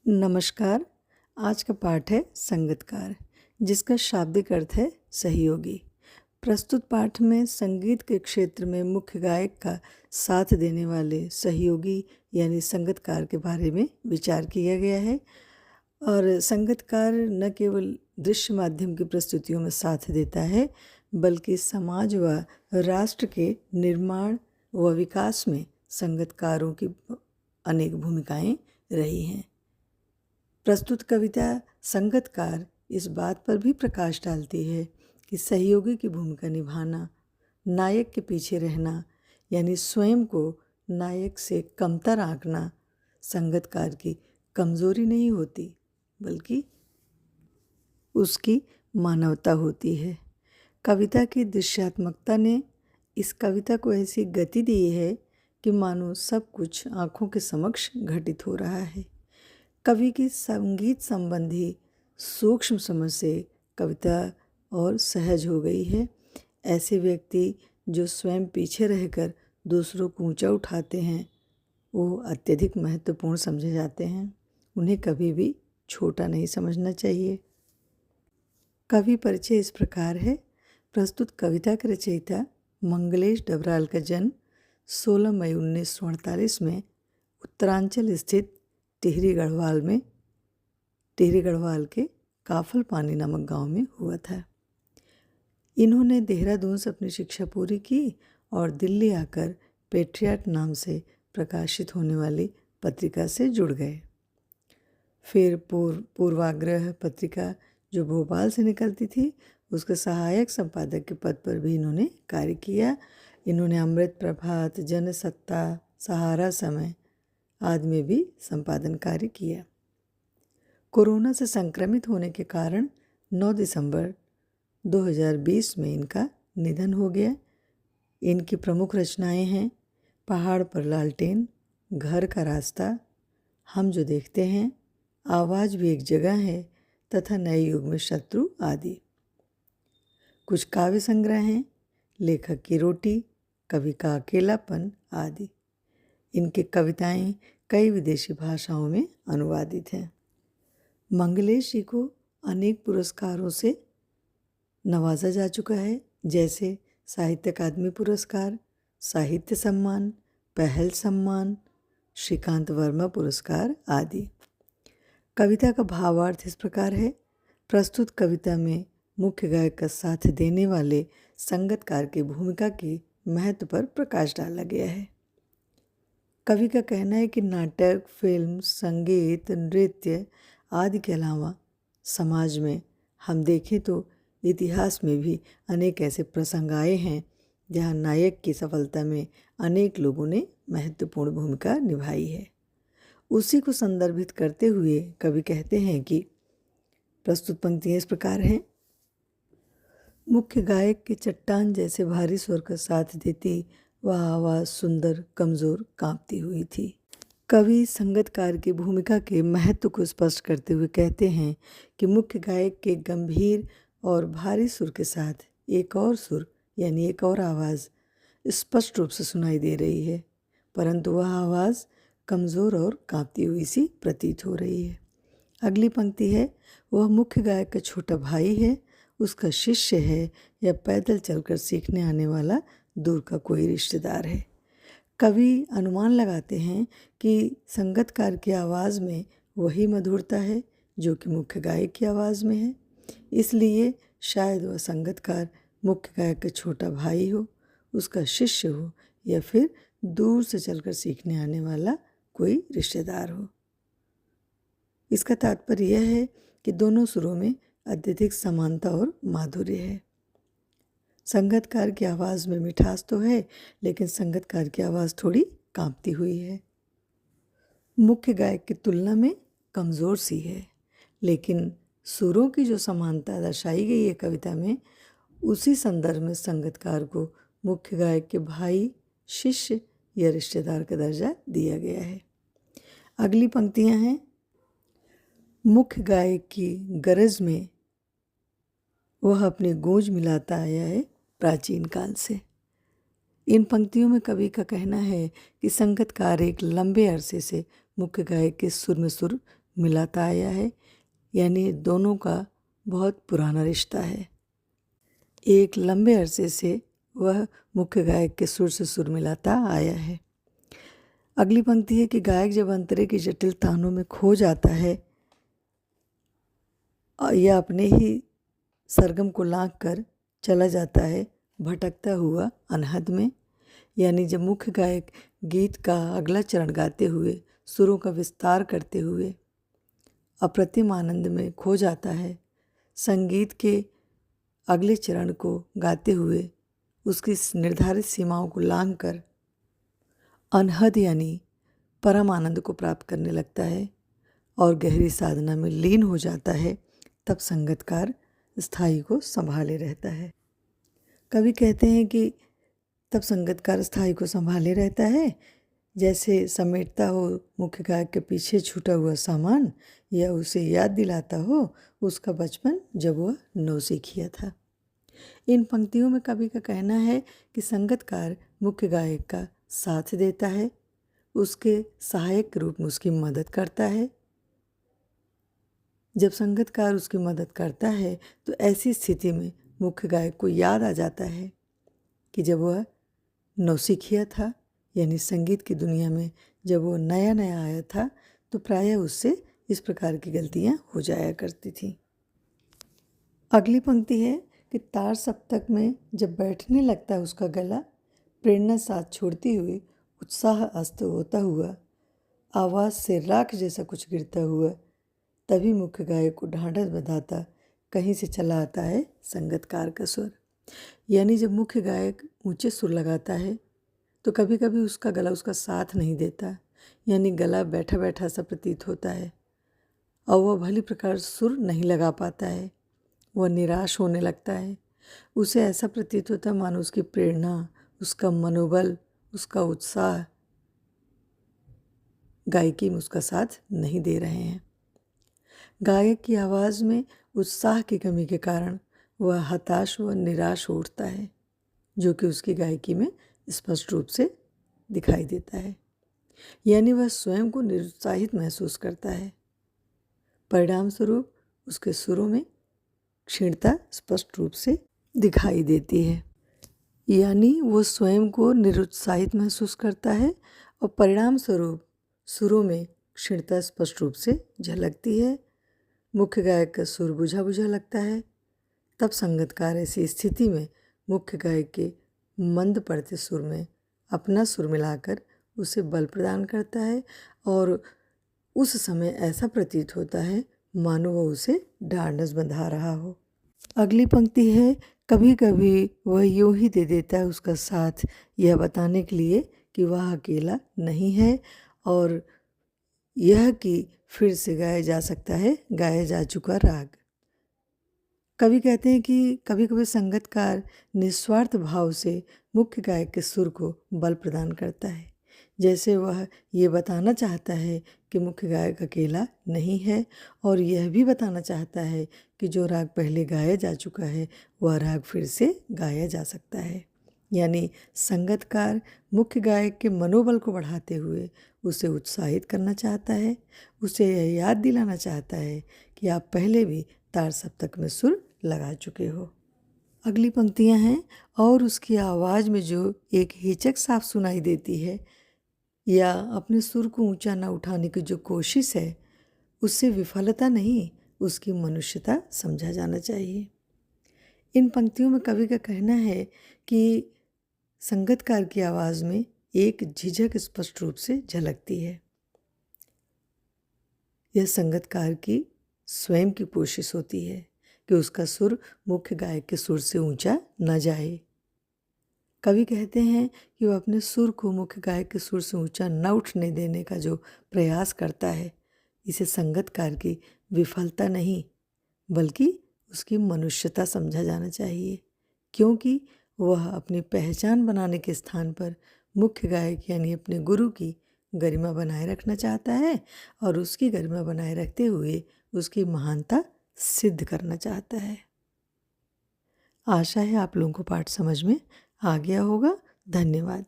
नमस्कार। आज का पाठ है संगीतकार, जिसका शाब्दिक अर्थ है सहयोगी। प्रस्तुत पाठ में संगीत के क्षेत्र में मुख्य गायक का साथ देने वाले सहयोगी यानी संगीतकार के बारे में विचार किया गया है। और संगीतकार न केवल दृश्य माध्यम की प्रस्तुतियों में साथ देता है, बल्कि समाज व राष्ट्र के निर्माण व विकास में संगीतकारों की अनेक भूमिकाएं रही हैं। प्रस्तुत कविता संगीतकार इस बात पर भी प्रकाश डालती है कि सहयोगी की भूमिका निभाना, नायक के पीछे रहना यानी स्वयं को नायक से कमतर आंकना संगीतकार की कमजोरी नहीं होती, बल्कि उसकी मानवता होती है। कविता की दृश्यात्मकता ने इस कविता को ऐसी गति दी है कि मानो सब कुछ आंखों के समक्ष घटित हो रहा है। कवि की संगीत संबंधी सूक्ष्म समझ से कविता और सहज हो गई है। ऐसे व्यक्ति जो स्वयं पीछे रहकर दूसरों को ऊंचा उठाते हैं, वो अत्यधिक महत्वपूर्ण समझे जाते हैं। उन्हें कभी भी छोटा नहीं समझना चाहिए। कवि परिचय इस प्रकार है। प्रस्तुत कविता के रचयिता मंगलेश डबराल का जन्म 16 मई 1948 में उत्तरांचल स्थित टिहरी गढ़वाल के काफल पानी नामक गांव में हुआ था। इन्होंने देहरादून से अपनी शिक्षा पूरी की और दिल्ली आकर पेट्रियाट नाम से प्रकाशित होने वाली पत्रिका से जुड़ गए। फिर पूर्वाग्रह पत्रिका जो भोपाल से निकलती थी, उसके सहायक संपादक के पद पर भी इन्होंने कार्य किया। इन्होंने अमृत प्रभात, जनसत्ता, सहारा समय आदि में भी संपादन कार्य किया। कोरोना से संक्रमित होने के कारण 9 दिसंबर 2020 में इनका निधन हो गया। इनकी प्रमुख रचनाएं हैं पहाड़ पर लालटेन, घर का रास्ता, हम जो देखते हैं, आवाज़ भी एक जगह है तथा नए युग में शत्रु आदि। कुछ काव्य संग्रह हैं लेखक की रोटी, कवि का अकेलापन आदि। इनकी कविताएं कई विदेशी भाषाओं में अनुवादित हैं। मंगलेश जी को अनेक पुरस्कारों से नवाजा जा चुका है, जैसे साहित्य अकादमी पुरस्कार, साहित्य सम्मान, पहल सम्मान, श्रीकांत वर्मा पुरस्कार आदि। कविता का भावार्थ इस प्रकार है। प्रस्तुत कविता में मुख्य गायक का साथ देने वाले संगीतकार की भूमिका के महत्व पर प्रकाश डाला गया है। कवि का कहना है कि नाटक, फिल्म, संगीत, नृत्य आदि के अलावा समाज में हम देखें तो इतिहास में भी अनेक ऐसे प्रसंग आए हैं जहाँ नायक की सफलता में अनेक लोगों ने महत्वपूर्ण भूमिका निभाई है। उसी को संदर्भित करते हुए कवि कहते हैं कि प्रस्तुत पंक्तियाँ इस प्रकार हैं। मुख्य गायक की चट्टान जैसे भारी स्वर का साथ देती वह आवाज़ सुंदर, कमज़ोर, कांपती हुई थी। कवि संगीतकार की भूमिका के महत्व को स्पष्ट करते हुए कहते हैं कि मुख्य गायक के गंभीर और भारी सुर के साथ एक और सुर यानी एक और आवाज़ स्पष्ट रूप से सुनाई दे रही है, परंतु वह आवाज़ कमज़ोर और कांपती हुई सी प्रतीत हो रही है। अगली पंक्ति है, वह मुख्य गायक का छोटा भाई है, उसका शिष्य है या पैदल चलकर सीखने आने वाला दूर का कोई रिश्तेदार है। कवि अनुमान लगाते हैं कि संगीतकार की आवाज़ में वही मधुरता है जो कि मुख्य गायक की आवाज़ में है। इसलिए शायद वह संगीतकार मुख्य गायक का छोटा भाई हो, उसका शिष्य हो या फिर दूर से चलकर सीखने आने वाला कोई रिश्तेदार हो। इसका तात्पर्य यह है कि दोनों सुरों में अत्यधिक समानता और माधुर्य है। संगीतकार की आवाज़ में मिठास तो है, लेकिन संगीतकार की आवाज़ थोड़ी कांपती हुई है। मुख्य गायक की तुलना में कमज़ोर सी है, लेकिन सुरों की जो समानता दर्शाई गई है कविता में, उसी संदर्भ में संगीतकार को मुख्य गायक के भाई, शिष्य या रिश्तेदार का दर्जा दिया गया है। अगली पंक्तियां हैं, मुख्य गायक की गरज में वह अपनी गूंज मिलाता आया है प्राचीन काल से। इन पंक्तियों में कवि का कहना है कि संगीतकार एक लंबे अरसे से मुख्य गायक के सुर में सुर मिलाता आया है, यानी दोनों का बहुत पुराना रिश्ता है। एक लंबे अरसे से वह मुख्य गायक के सुर से सुर मिलाता आया है। अगली पंक्ति है कि गायक जब अंतरे की जटिल तानों में खो जाता है या अपने ही सरगम को लांघ कर चला जाता है भटकता हुआ अनहद में, यानी जब मुख्य गायक गीत का अगला चरण गाते हुए सुरों का विस्तार करते हुए अप्रतिम आनंद में खो जाता है, संगीत के अगले चरण को गाते हुए उसकी निर्धारित सीमाओं को लांघ कर अनहद यानी परम आनंद को प्राप्त करने लगता है और गहरी साधना में लीन हो जाता है, तब संगीतकार स्थायी को संभाले रहता है। कवि कहते हैं कि तब संगीतकार स्थायी को संभाले रहता है जैसे समेटता हो मुख्य गायक के पीछे छूटा हुआ सामान या उसे याद दिलाता हो उसका बचपन जब वह नौसिखिया था। इन पंक्तियों में कवि का कहना है कि संगीतकार मुख्य गायक का साथ देता है, उसके सहायक के रूप में उसकी मदद करता है। जब संगीतकार उसकी मदद करता है तो ऐसी स्थिति में मुख्य गायक को याद आ जाता है कि जब वह नौसिखिया था, यानी संगीत की दुनिया में जब वो नया नया आया था, तो प्रायः उससे इस प्रकार की गलतियां हो जाया करती थी। अगली पंक्ति है कि तार सप्तक में जब बैठने लगता है उसका गला, प्रेरणा साथ छोड़ती हुई उत्साह अस्त होता हुआ, आवाज़ से राख जैसा कुछ गिरता हुआ, तभी मुख्य गायक को ढांढस बंधाता कहीं से चला आता है संगीतकार का स्वर। यानी जब मुख्य गायक ऊंचे सुर लगाता है तो कभी कभी उसका गला उसका साथ नहीं देता, यानी गला बैठा बैठा सा प्रतीत होता है और वह भली प्रकार सुर नहीं लगा पाता है। वह निराश होने लगता है। उसे ऐसा प्रतीत होता है मानो उसकी प्रेरणा, उसका मनोबल, उसका उत्साह गायकी में उसका साथ नहीं दे रहे हैं। गायक की आवाज़ में उत्साह की कमी के कारण वह हताश व निराश हो उठता है, जो कि उसकी गायकी में स्पष्ट रूप से दिखाई देता है। यानी वह स्वयं को निरुत्साहित महसूस करता है। परिणाम स्वरूप उसके सुरों में क्षीणता स्पष्ट रूप से दिखाई देती है। यानी वो स्वयं को निरुत्साहित महसूस करता है और परिणाम स्वरूप सुरों में क्षीणता स्पष्ट रूप से झलकती है। मुख्य गायक का सुर बुझा बुझा लगता है। तब संगीतकार ऐसी स्थिति में मुख्य गायक के मंद पड़ते सुर में अपना सुर मिलाकर उसे बल प्रदान करता है और उस समय ऐसा प्रतीत होता है मानो वह उसे ढांढस बंधा रहा हो। अगली पंक्ति है, कभी कभी वह यूं ही दे देता है उसका साथ, यह बताने के लिए कि वह अकेला नहीं है और यह कि फिर से गाया जा सकता है गाया जा चुका राग। कवि कहते हैं कि कभी कभी संगीतकार निस्वार्थ भाव से मुख्य गायक के सुर को बल प्रदान करता है, जैसे वह ये बताना चाहता है कि मुख्य गायक अकेला नहीं है और यह भी बताना चाहता है कि जो राग पहले गाया जा चुका है वह राग फिर से गाया जा सकता है। यानी संगीतकार मुख्य गायक के मनोबल को बढ़ाते हुए उसे उत्साहित करना चाहता है, उसे यह याद दिलाना चाहता है कि आप पहले भी तार सप्तक में सुर लगा चुके हो। अगली पंक्तियां हैं, और उसकी आवाज़ में जो एक हिचक साफ सुनाई देती है या अपने सुर को ऊंचा न उठाने की जो कोशिश है, उससे विफलता नहीं उसकी मनुष्यता समझा जाना चाहिए। इन पंक्तियों में कवि का कहना है कि संगीतकार की आवाज़ में एक झिझक स्पष्ट रूप से झलकती है। यह संगीतकार की स्वयं की कोशिश होती है कि उसका सुर मुख्य गायक के सुर से ऊंचा न जाए। कवि कहते हैं कि वह अपने सुर को मुख्य गायक के सुर से ऊंचा न उठने देने का जो प्रयास करता है, इसे संगीतकार की विफलता नहीं बल्कि उसकी मनुष्यता समझा जाना चाहिए, क्योंकि वह अपनी पहचान बनाने के स्थान पर मुख्य गायक यानी अपने गुरु की गरिमा बनाए रखना चाहता है और उसकी गरिमा बनाए रखते हुए उसकी महानता सिद्ध करना चाहता है। आशा है आप लोगों को पाठ समझ में आ गया होगा। धन्यवाद।